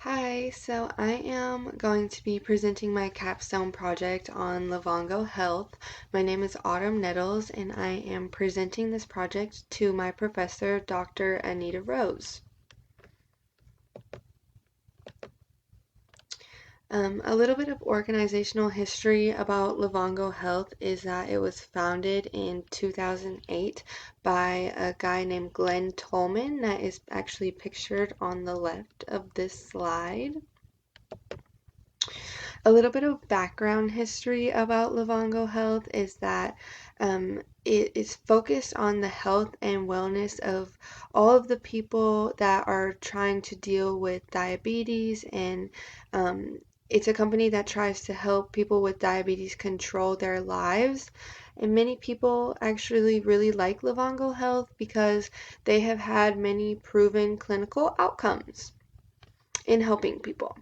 Hi, so I am going to be presenting my capstone project on Livongo Health. My name is Autumn Nettles, and I am presenting this project to my professor, Dr. Anita Rose. A little bit of organizational history about Livongo Health is that it was founded in 2008 by a guy named Glenn Tolman that is actually pictured on the left of this slide. A little bit of background history about Livongo Health is that it is focused on the health and wellness of all of the people that are trying to deal with diabetes, and it's a company that tries to help people with diabetes control their lives. And many people actually really like Livongo Health because they have had many proven clinical outcomes in helping people.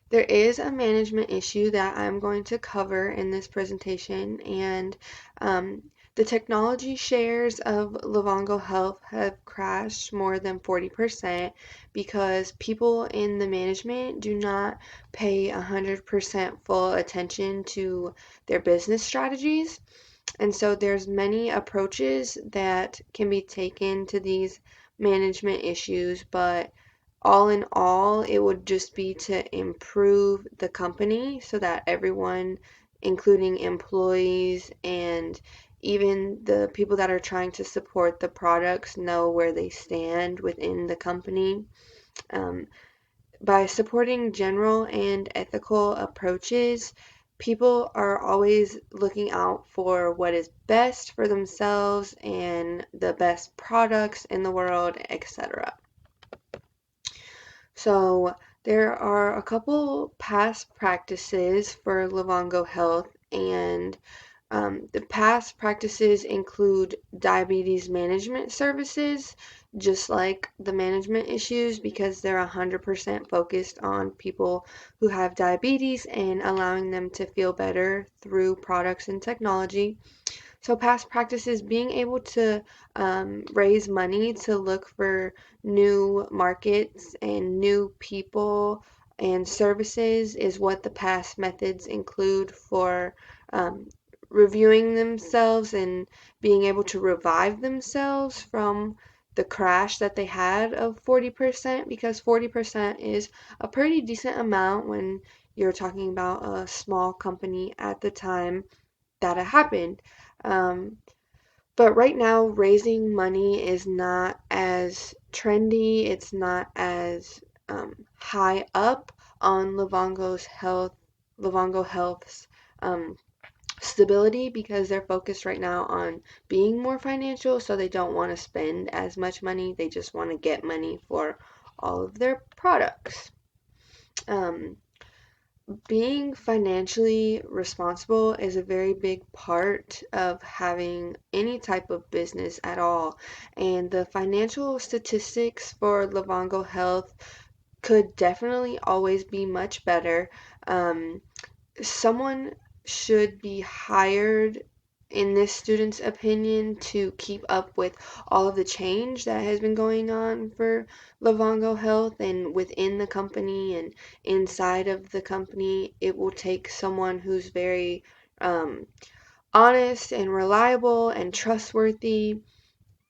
There is a management issue that I'm going to cover in this presentation, and the technology shares of Livongo Health have crashed more than 40% because people in the management do not pay 100% full attention to their business strategies. And so there's many approaches that can be taken to these management issues, but all in all, it would just be to improve the company so that everyone, including employees and even the people that are trying to support the products, know where they stand within the company. Um, by supporting general and ethical approaches, people are always looking out for what is best for themselves and the best products in the world, etc. So there are a couple past practices for Livongo Health, and the past practices include diabetes management services, just like the management issues, because they're 100% focused on people who have diabetes and allowing them to feel better through products and technology. So past practices, being able to raise money to look for new markets and new people and services is what the past methods include for um, reviewing themselves and being able to revive themselves from the crash that they had of 40%, because 40% is a pretty decent amount when you're talking about a small company at the time that it happened. Um, but right now, raising money is not as trendy. It's not as high up on Livongo Health's um, stability, because they're focused right now on being more financial. So they don't want to spend as much money. They just want to get money for all of their products. Um, Being financially responsible is a very big part of having any type of business at all. And the financial statistics for Livongo Health could definitely always be much better. Someone should be hired, in this student's opinion, to keep up with all of the change that has been going on for Livongo Health and within the company and inside of the company. It will take someone who's very um, honest and reliable and trustworthy,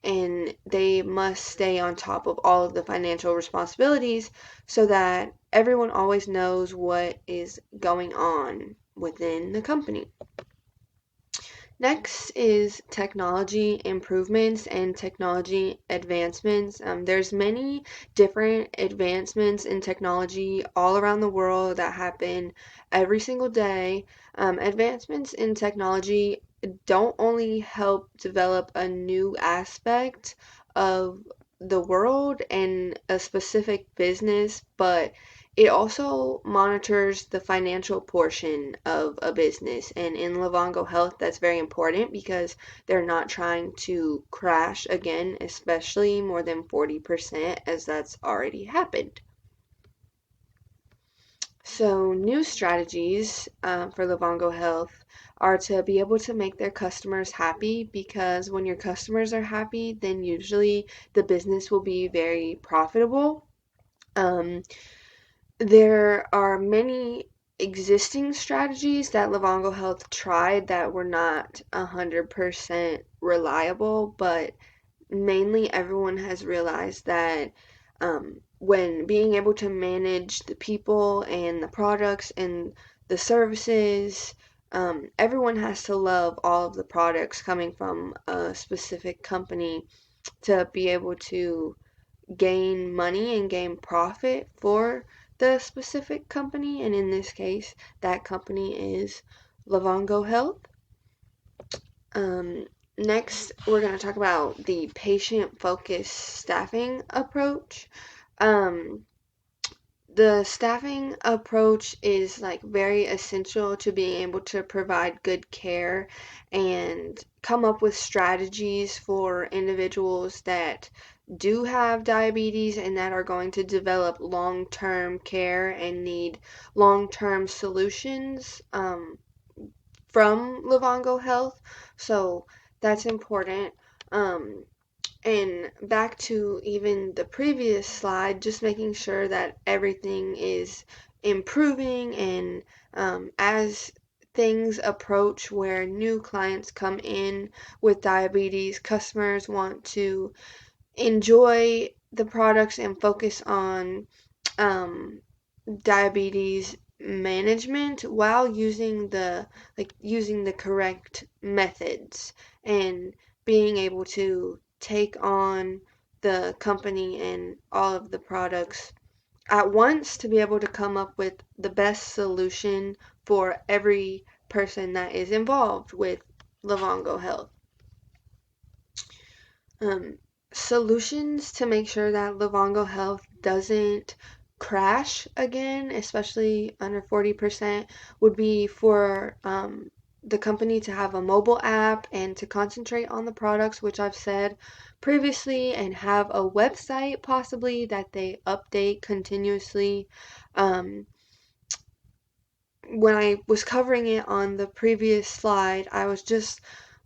and they must stay on top of all of the financial responsibilities so that everyone always knows what is going on within the company. Next is technology improvements and technology advancements. There's many different advancements in technology all around the world that happen every single day. Advancements in technology don't only help develop a new aspect of the world and a specific business, but it also monitors the financial portion of a business. And in Livongo Health, that's very important because they're not trying to crash again, especially more than 40%, as that's already happened. So, new strategies for Livongo Health are to be able to make their customers happy, because when your customers are happy, then usually the business will be very profitable. Um, there are many existing strategies that Livongo Health tried that were not 100% reliable, but mainly everyone has realized that when being able to manage the people and the products and the services, everyone has to love all of the products coming from a specific company to be able to gain money and gain profit for the specific company. And in this case, that company is Livongo Health. Um, Next, we're going to talk about the patient focused staffing approach. Um, the staffing approach is like very essential to being able to provide good care and come up with strategies for individuals that do have diabetes and that are going to develop long-term care and need long-term solutions from Livongo Health. So that's important. Um, and back to even the previous slide, just making sure that everything is improving and as things approach where new clients come in with diabetes, customers want to enjoy the products and focus on um, diabetes management while using the correct methods and being able to take on the company and all of the products at once to be able to come up with the best solution for every person that is involved with Livongo Health. Um, Solutions to make sure that Livongo Health doesn't crash again, especially under 40%, would be for the company to have a mobile app and to concentrate on the products, which I've said previously, and have a website possibly that they update continuously. Um, when I was covering it on the previous slide, I was just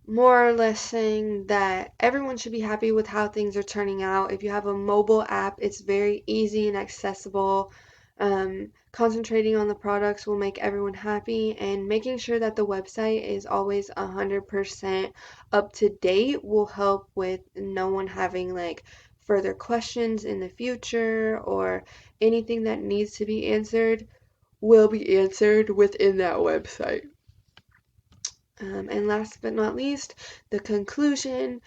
more or less saying that everyone should be happy with how things are turning out. If you have a mobile app, it's very easy and accessible. Concentrating on the products will make everyone happy, and making sure that the website is always 100% up to date will help with no one having like further questions in the future or anything that needs to be answered will be answered within that website. And last but not least, the conclusion.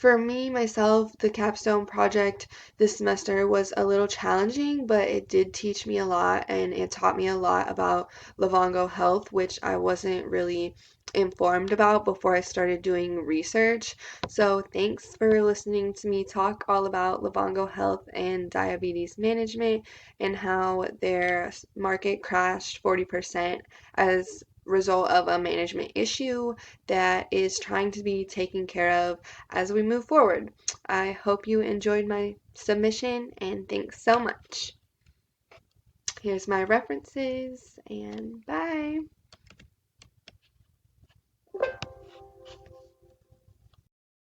For me, myself, the capstone project this semester was a little challenging, but it did teach me a lot and it taught me a lot about Livongo Health, which I wasn't really informed about before I started doing research. So, thanks for listening to me talk all about Livongo Health and diabetes management and how their market crashed 40% as result of a management issue that is trying to be taken care of as we move forward. I hope you enjoyed my submission and thanks so much. Here's my references and bye.